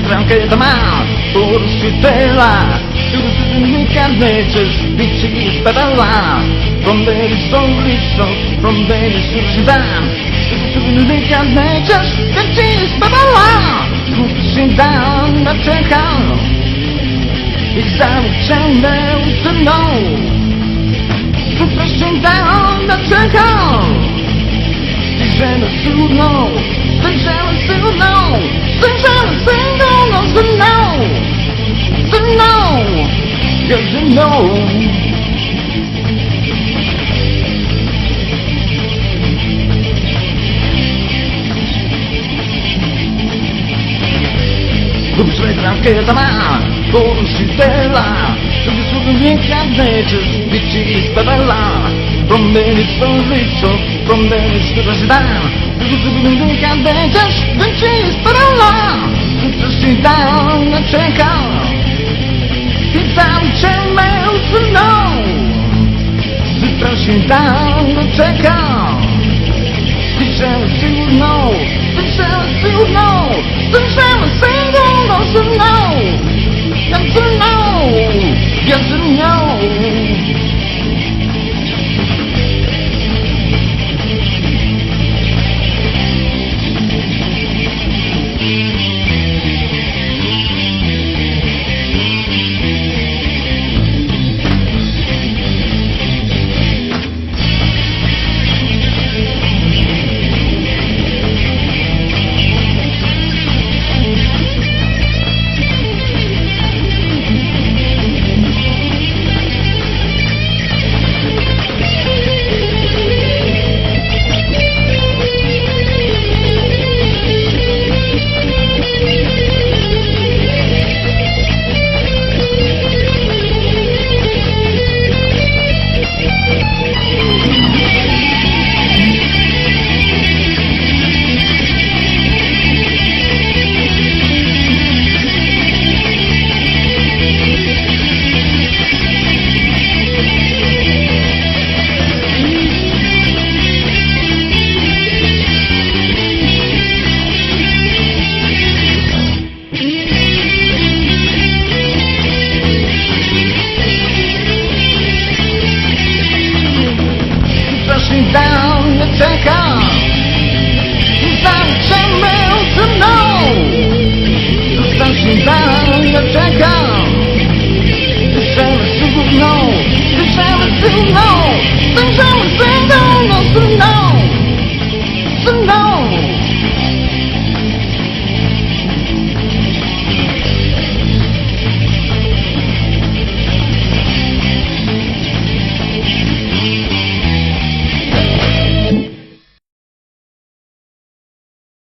Branca da mar, por Citela, you can just bitches babala. From there is so little, from there is Sudan. You can just bitches babala. Pushing down the trickle, it's our channel to know. Pushing down the trickle, it's jealous to know, it's jealous to know, it's jealous to know, to know, yes to know. Vamos ver a que mar, por Citela, you can just bitches babala. From there it's so little, from there it's Sudan. You can just bitches babala. Pushing down the trickle, it's our channel to know. Pushing down the trickle, it's our to know.